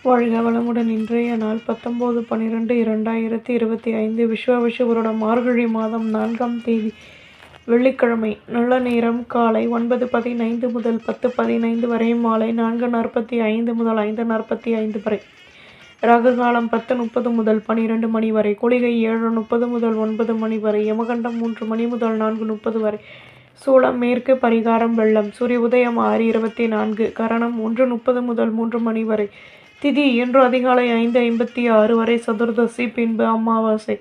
வாழ்க வளமுடன். இன்றைய நாள் 19/12/2025 விஸ்வாவசு வருடம் மார்கழி மாதம் 4ஆம் தேதி வெள்ளிக்கிழமை. நல்ல நேரம் காலை 9:15 முதல் 10:15 வரை, மாலை 4:45 முதல் 5:45 வரை. ராகு காலம் 10:30 முதல் 12 மணி வரை. குளிகை 7:30 முதல் 9 மணி வரை. யமகண்டம் 3 மணி முதல் 4:30 வரை. சூளம் மேற்கு. பரிகாரம் வெள்ளம். சூரிய உதயம் 6:24. கரணம் 1:30 முதல் 3 மணி வரை. திதி இன்று அதிகாலை 5:56 வரை. சதுர்தசி பின்பு அமாவாசை.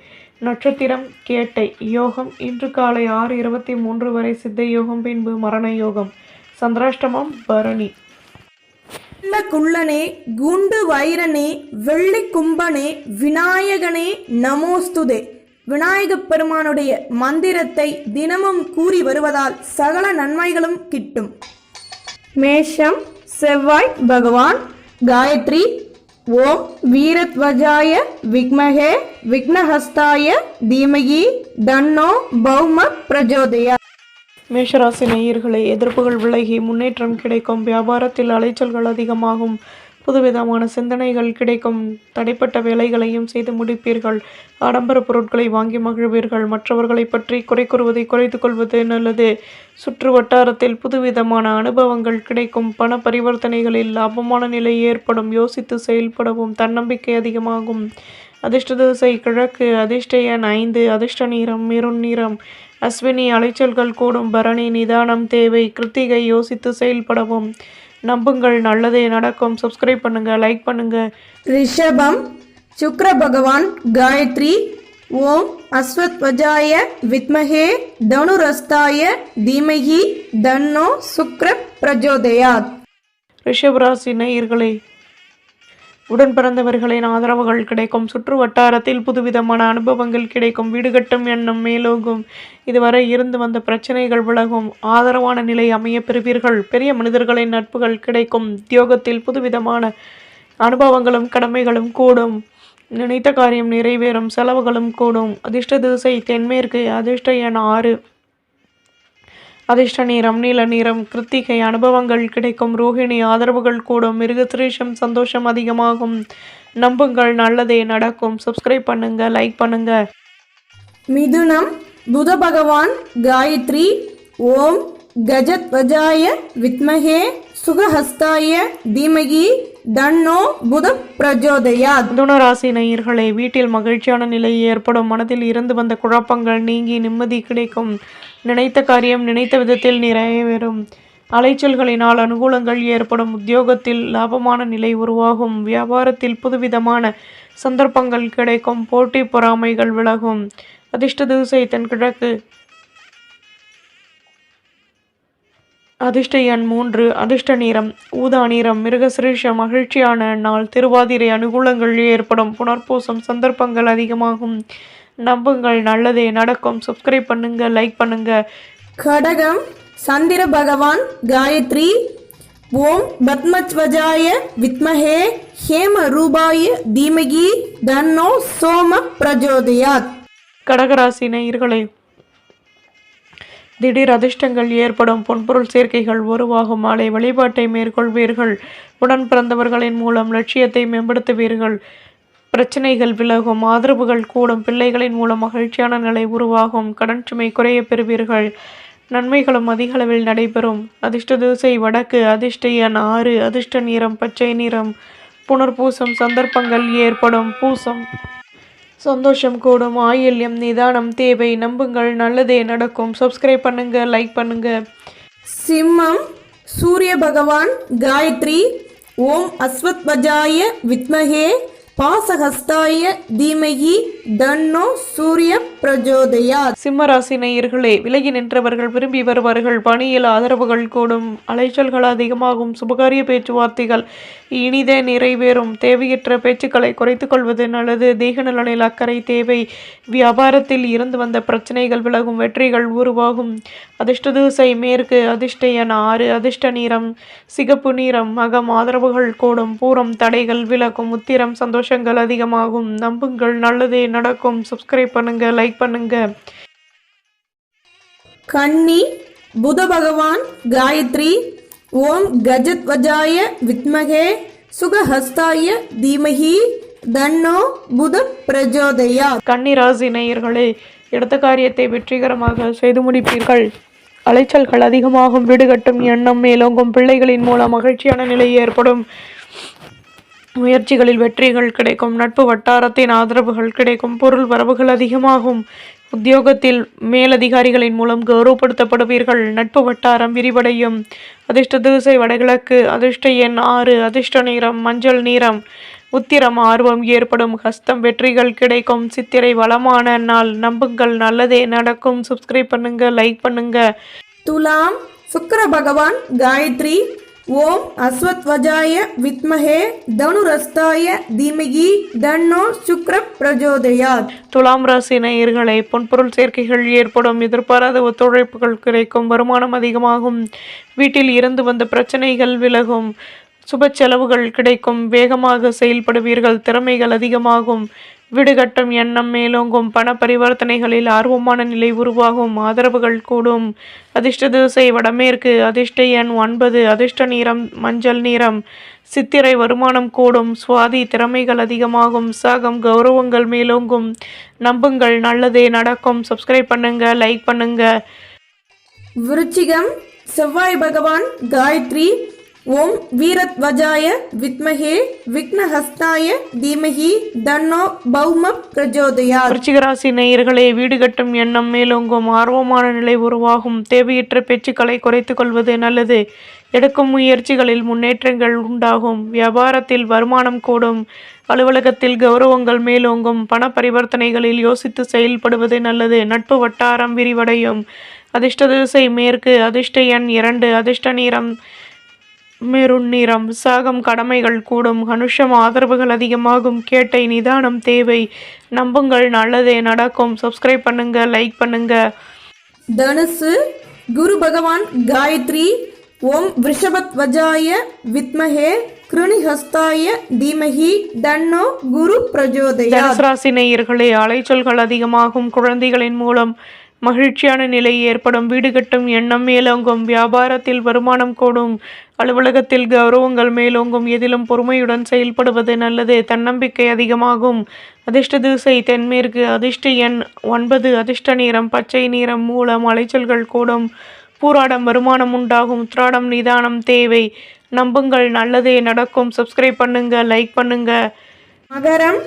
நட்சத்திரம் கேட்டை. யோகம் இன்று காலை 6:23 வரை. சித்த யோகம் பின்பு மரண யோகம். சந்திராஷ்டமம் பரணி. குள்ளனே, குண்டு வைரனே, வெள்ளி கும்பனே, விநாயகனே நமோஸ்துதே. விநாயகப் பெருமானுடைய மந்திரத்தை தினமும் கூறி வருவதால் சகல நன்மைகளும் கிட்டும். மேஷம். செவ்வாய் பகவான். காயத்ரி. ஓம் வீரத்வஜாய விக்மஹே விக்னஹஸ்தாய தீமகி தன்னோ பௌம பிரஜோதயா. மேஷராசி நேயர்களே, எதிர்ப்புகள் விலகி முன்னேற்றம் கிடைக்கும். வியாபாரத்தில் அலைச்சல்கள் அதிகமாகும். புதுவிதமான சிந்தனைகள் கிடைக்கும். தடைப்பட்ட வேலைகளையும் செய்து முடிப்பீர்கள். ஆடம்பர பொருட்களை வாங்கி மகிழ்வீர்கள். மற்றவர்களை பற்றி குறை கூறுவதை குறைத்து கொள்வது நல்லது. சுற்று வட்டாரத்தில் புதுவிதமான அனுபவங்கள் கிடைக்கும். பண பரிவர்த்தனைகளில் லாபமான நிலை ஏற்படும். யோசித்து செயல்படவும். தன்னம்பிக்கை அதிகமாகும். அதிர்ஷ்ட திசை கிழக்கு. அதிர்ஷ்ட எண் 5. அதிர்ஷ்ட நிறம் மெரூன் நிறம். அஸ்வினி அலைச்சல்கள் கூடும். பரணி நிதானம் தேவை. கிருத்திகை யோசித்து செயல்படவும். நம்புங்கள், நல்லதே நடக்கும். சப்ஸ்கிரைப் பண்ணுங்க, லைக் பண்ணுங்க. ரிஷபம். சுக்கிர பகவான். காயத்ரி. ஓம் அஸ்வத்வஜாய வித்மஹே தனுரஸ்தாய தீமஹி தன்னோ சுக்ர பிரஜோதயாத். ரிஷபராசி நேயர்களே, உடன் பிறந்தவர்களின் ஆதரவுகள் கிடைக்கும். சுற்று வட்டாரத்தில் புதுவிதமான அனுபவங்கள் கிடைக்கும். வீடு கட்டும் எண்ணம் மேலோகும். இதுவரை இருந்து வந்த பிரச்சனைகள் விலகும். ஆதரவான நிலை அமைய பெறுவீர்கள். பெரிய மனிதர்களின் நட்புகள் கிடைக்கும். உத்தியோகத்தில் புதுவிதமான அனுபவங்களும் கடமைகளும் கூடும். நினைத்த காரியம் நிறைவேறும். செலவுகளும் கூடும். அதிர்ஷ்ட திசை தென்மேற்கு. அதிர்ஷ்ட எண் 6. அதிர்ஷ்ட நிறம் நீல நிறம். கிருத்திகை அனுபவங்கள் கிடைக்கும். ரோஹிணி ஆதரவுகள் கூடும். மிருகசிரீஷம் சந்தோஷம் அதிகமாகும். நம்புங்கள், நல்லதே நடக்கும். சப்ஸ்கிரைப் பண்ணுங்க, லைக் பண்ணுங்க. மிதுனம். புத பகவான். காயத்ரி. ஓம் கஜத்வஜாய வித்மஹே சுகஹஸ்தாய தீமகி தன்னோ புத பிரஜோதயாத். மிதுனராசி நேயர்களே, வீட்டில் மகிழ்ச்சியான நிலை ஏற்படும். மனதில் இருந்து வந்த குழப்பங்கள் நீங்கி நிம்மதி கிடைக்கும். நினைத்த காரியம் நினைத்த விதத்தில் நிறைவேறும். அலைச்சல்களினால் அனுகூலங்கள் ஏற்படும். உத்தியோகத்தில் லாபமான நிலை உருவாகும். வியாபாரத்தில் புதுவிதமான சந்தர்ப்பங்கள் கிடைக்கும். போட்டி பொறாமைகள் விலகும். அதிர்ஷ்ட திசை தென்கிழக்கு. அதிர்ஷ்ட எண் 3. அதிர்ஷ்ட நிறம் ஊதா நிறம். மிருகசிரீஷம் மகிழ்ச்சியான நாள். திருவாதிரை அனுகூலங்கள் ஏற்படும். புனர்பூசம் சந்தர்ப்பங்கள் அதிகமாகும். நம்புங்கள், நல்லதே நடக்கும். சப்ஸ்கிரைப் பண்ணுங்க, லைக் பண்ணுங்க. கடகம். சந்திர பகவான். காயத்ரி. ஓம் பத்மத்வஜாய வித்மஹே ஹேம ரூபாய தீமகி தன்னோ சோம பிரஜோதயாத். கடகராசி நேயர்களே, திடீர் அதிர்ஷ்டங்கள் ஏற்படும். பொன்பொருள் சேர்க்கைகள் உருவாகும். மாலை வழிபாட்டை மேற்கொள்வீர்கள். உடன் பிறந்தவர்களின் மூலம் லட்சியத்தை மேம்படுத்துவீர்கள். பிரச்சனைகள் விலகும். ஆதரவுகள் கூடும். பிள்ளைகளின் மூலம் மகிழ்ச்சியான நிலை உருவாகும். கடன் சுமை குறைய பெறுவீர்கள். நன்மைகளும் அதிக அளவில் நடைபெறும். அதிர்ஷ்ட திசை வடக்கு. அதிர்ஷ்ட எண் 6. அதிர்ஷ்ட நிறம் பச்சை நிறம். புனர்பூசம் சந்தர்ப்பங்கள் ஏற்படும். பூசம் சந்தோஷம் கூடும். ஆயில்யம் நிதானம் தேவை. நம்புங்கள், நல்லதே நடக்கும். சப்ஸ்கிரைப் பண்ணுங்க, லைக் பண்ணுங்க. சிம்மம். சூரிய பகவான். காயத்ரி. ஓம் அஸ்வத்வஜாய வித்மஹே பாசஹஸ்தாய தீமகி தன்னோ சூரிய பிரஜோதயாத். சிம்மராசி நேயர்களே, விலகி நின்றவர்கள் விரும்பி வருவார்கள். பணியில் ஆதரவுகள் கூடும். அலைச்சல்கள் அதிகமாகும். சுபகாரிய பேச்சுவார்த்தைகள் இனிதே நிறைவேறும். தேவையற்ற பேச்சுக்களை குறைத்துக் கொள்வது நல்லது. தேக நலனில் அக்கறை தேவை. வியாபாரத்தில் இருந்து வந்த பிரச்சனைகள் விலகும். வெற்றிகள் உருவாகும். அதிர்ஷ்ட திசை மேற்கு. அதிர்ஷ்ட எண் 6. அதிர்ஷ்ட நிறம் சிகப்பு நிறம். மகம் ஆதரவுகள் கூடும். பூரம் தடைகள் விலகும். உத்திரம் சந்தோஷங்கள் அதிகமாகும். நம்புங்கள், நல்லதே நடக்கும். சப்ஸ்கிரைப் பண்ணுங்க, லைக் பண்ணுங்க. கன்னி. புத பகவான். காயத்ரி. ஓம் கஜத்வஜாய வித்மஹே சுகஹஸ்தாய தீமஹி தன்னோ புத பிரஜோதயாத். கன்னிராசி நேயர்களே, எடுத்த காரியத்தை வெற்றிகரமாக செய்து முடிப்பீர்கள். அலைச்சல்கள் அதிகமாகும். வீடு கட்டும் எண்ணம் மேலோங்கும். பிள்ளைகளின் மூலம் மகிழ்ச்சியான நிலை ஏற்படும். முயற்சிகளில் வெற்றிகள் கிடைக்கும். நட்பு வட்டாரத்தின் ஆதரவுகள் கிடைக்கும். பொருள் வரவுகள் அதிகமாகும். உத்தியோகத்தில் மேலதிகாரிகளின் மூலம் கௌரவப்படுத்தப்படுவீர்கள். நட்பு வட்டாரம் விரிவடையும். அதிர்ஷ்ட திசை வடகிழக்கு. அதிர்ஷ்ட எண் 6. அதிர்ஷ்ட நிறம் மஞ்சள் நிறம். உத்திரம் ஆர்வம் ஏற்படும். ஹஸ்தம் வெற்றிகள் கிடைக்கும். சித்திரை வளமான நாள். நம்புங்கள், நல்லதே நடக்கும். சப்ஸ்கிரைப் பண்ணுங்க, லைக் பண்ணுங்க. துலாம் சுக்கிர பகவான் காயத்ரி. ஓம் அஸ்வத்வஜாய வித்மஹே தனுரஸ்தாய தீமகி தன்னோ சுக்ர பிரஜோதயாத். துலாம் ராசி நேயர்களே, பொன்பொருள் சேர்க்கைகள் ஏற்படும். எதிர்பாராத ஒத்துழைப்புகள் கிடைக்கும். வருமானம் அதிகமாகும். வீட்டில் இருந்து வந்த பிரச்சனைகள் விலகும். சுப செலவுகள் கிடைக்கும். வேகமாக செயல்படுவீர்கள். திறமைகள் அதிகமாகும். வீடு கட்டும் எண்ணம் மேலோங்கும். பண பரிவர்த்தனைகளில் ஆர்வமான நிலை உருவாகும். ஆதரவுகள் கூடும். அதிர்ஷ்ட திசை வடமேற்கு. அதிர்ஷ்ட எண் 9. அதிர்ஷ்ட நிறம் மஞ்சள் நிறம். சித்திரை வருமானம் கூடும். சுவாதி திறமைகள் அதிகமாகும். சாகம் கௌரவங்கள் மேலோங்கும். நம்புங்கள், நல்லதே நடக்கும். சப்ஸ்கிரைப் பண்ணுங்க, லைக் பண்ணுங்க. விருச்சிகம் செவ்வாய் பகவான் காயத்ரி. ஓம் வீரத்வஜாய வித்மஹே விக்னஹஸ்தாய தீமஹி தன்னோ பௌம பிரஜோதயாத். விருச்சிக ராசி நேயர்களே, வீடு கட்டும் எண்ணம் மேலோங்கும். ஆர்வமான நிலை உருவாகும். தேவையற்ற பேச்சுக்களை குறைத்துக் கொள்வது நல்லது. எடுக்கும் முயற்சிகளில் முன்னேற்றங்கள் உண்டாகும். வியாபாரத்தில் வருமானம் கூடும். அலுவலகத்தில் கௌரவங்கள் மேலோங்கும். பண பரிவர்த்தனைகளில் யோசித்து செயல்படுவது நல்லது. நட்பு வட்டாரம் விரிவடையும். அதிர்ஷ்ட திசை மேற்கு. அதிர்ஷ்ட எண் 2. அதிர்ஷ்ட நிறம் மெருண் நிறம். விசாகம் கடமைகள் கூடும். அனுஷம் ஆதரவுகள் அதிகமாகும். கேட்டை நிதானம் தேவை. நம்புங்கள், நல்லதே நடக்கும். சப்ஸ்கிரைப் பண்ணுங்க, லைக் பண்ணுங்க. தனுசு குரு பகவான் காயத்ரி. ஓம் விருஷபத்வஜாய வித்மஹே கிருணிஹஸ்தாய தீமஹி தன்னோ குரு பிரஜோதயாத். தனுசு ராசி நேயர்களே, அலைச்சல்கள் அதிகமாகும். குழந்தைகளின் மூலம் மகிழ்ச்சியான நிலை ஏற்படும். வீடு கட்டும் எண்ணம் மேலோங்கும். வியாபாரத்தில் வருமானம் கூடும். அலுவலகத்தில் கௌரவங்கள் மேலோங்கும். எதிலும் பொறுமையுடன் செயல்படுவது நல்லது. தன்னம்பிக்கை அதிகமாகும். அதிர்ஷ்ட திசை தென்மேற்கு. அதிர்ஷ்ட எண் 9. அதிர்ஷ்ட நிறம் பச்சை நிறம். மூலம் அலைச்சல்கள் கூடும். பூராடம் வருமானம் உண்டாகும். உத்திராடம் நிதானம் தேவை. நம்புங்கள், நல்லதே நடக்கும். சப்ஸ்கிரைப் பண்ணுங்க, லைக் பண்ணுங்க. மகரம்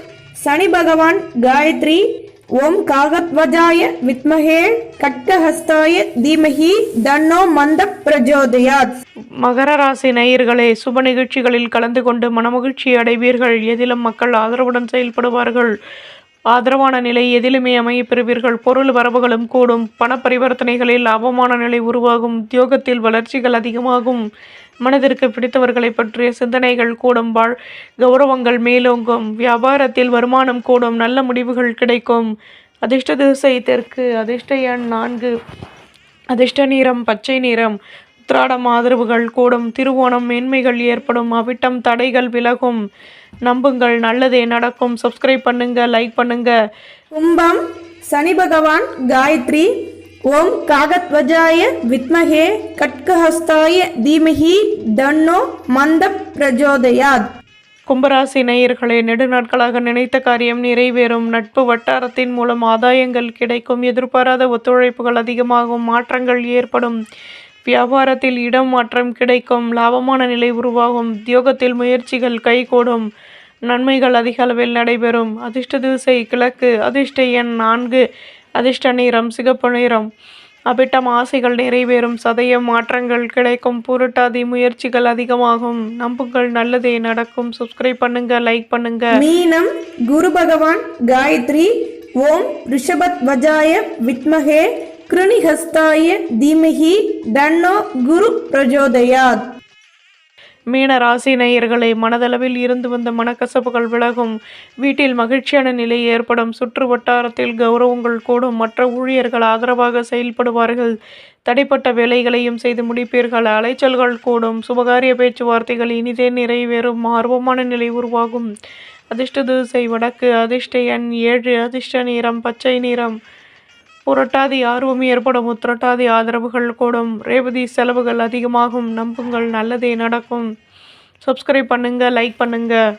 சனி பகவான் காயத்ரி. ஓம் காகத்வஜாய வித்மஹே கட்கஹஸ்தாய தீமஹி தன்னோ மந்த பிரஜோதயாத். மகர ராசி நேயர்களே, சுப நிகழ்ச்சிகளில் கலந்து கொண்டு மனமகிழ்ச்சி அடைவீர்கள். எதிலும் மக்கள் ஆதரவுடன் செயல்படுவார்கள். ஆதரவான நிலை எதிலுமே அமைய பெறுவீர்கள். பொருள் வரவுகளும் கூடும். பண பரிவர்த்தனைகளில் லாபமான நிலை உருவாகும். உத்தியோகத்தில் வளர்ச்சிகள் அதிகமாகும். மனதிற்கு பிடித்தவர்களை பற்றிய சிந்தனைகள் கூடும். கௌரவங்கள் மேலோங்கும். வியாபாரத்தில் வருமானம் கூடும். நல்ல முடிவுகள் கிடைக்கும். அதிர்ஷ்ட திசை தெற்கு. அதிர்ஷ்ட எண் 4. அதிர்ஷ்ட நிறம் பச்சை நிறம். உத்திராடம் ஆதரவுகள் கூடும். திருவோணம் மேன்மைகள் ஏற்படும். அவிட்டம் தடைகள் விலகும். நம்புங்கள், நல்லதே நடக்கும். சப்ஸ்கிரைப் பண்ணுங்க, லைக் பண்ணுங்க. கும்பம் சனி பகவான் காயத்ரி. ஓம் காகத்வஜாய வித்மஹே கட்கஹஸ்தாய தீமஹி தன்னோ மந்த பிரஜோதயாத். கும்பராசி நேயர்களே, நெடுநாட்களாக நினைத்த காரியம் நிறைவேறும். நட்பு வட்டாரத்தின் மூலம் ஆதாயங்கள் கிடைக்கும். எதிர்பாராத ஒத்துழைப்புகள் அதிகமாகும். மாற்றங்கள் ஏற்படும். வியாபாரத்தில் இடம் மாற்றம் கிடைக்கும். லாபமான நிலை உருவாகும். உத்தியோகத்தில் முயற்சிகள் கைகூடும். நன்மைகள் அதிக அளவில் நடைபெறும். அதிர்ஷ்ட திசை கிழக்கு. அதிர்ஷ்ட எண் 4. அதிர்ஷ்ட நிறம் சிகப்பு நிறம். அபிட்டம் ஆசைகள் நிறைவேறும். சதயம் மாற்றங்கள் கிடைக்கும். பூரட்டாதி முயற்சிகள் அதிகமாகும். நம்புங்கள், நல்லதே நடக்கும். சப்ஸ்கிரைப் பண்ணுங்க, லைக் பண்ணுங்க. மீனம் குரு பகவான் காயத்ரி. ஓம் ரிஷபத்வஜாய வித்மஹே கிருணிஹஸ்தாய தீமஹி தன்னோ குரு பிரஜோதயாத். மீன ராசி நேயர்களே, மனதளவில் இருந்து வந்த மனக்கசப்புகள் விலகும். வீட்டில் மகிழ்ச்சியான நிலை ஏற்படும். சுற்று வட்டாரத்தில் கௌரவங்கள் கூடும். மற்ற ஊழியர்கள் ஆதரவாக செயல்படுவார்கள். தடைப்பட்ட வேலைகளையும் செய்து முடிப்பீர்கள். அலைச்சல்கள் கூடும். சுபகாரிய பேச்சுவார்த்தைகள் இனிதே நிறைவேறும். ஆர்வமான நிலை உருவாகும். அதிர்ஷ்ட திசை வடக்கு. அதிர்ஷ்ட எண் 7. அதிர்ஷ்ட நிறம் பச்சை நிறம். புரட்டாதி ஆர்வம் ஏற்படும். உத்திரட்டாதி ஆதரவுகள் கூடும். ரேவதி செலவுகள் அதிகமாகும். நம்புங்கள், நல்லதே நடக்கும். சப்ஸ்கிரைப் பண்ணுங்கள், லைக் பண்ணுங்கள்.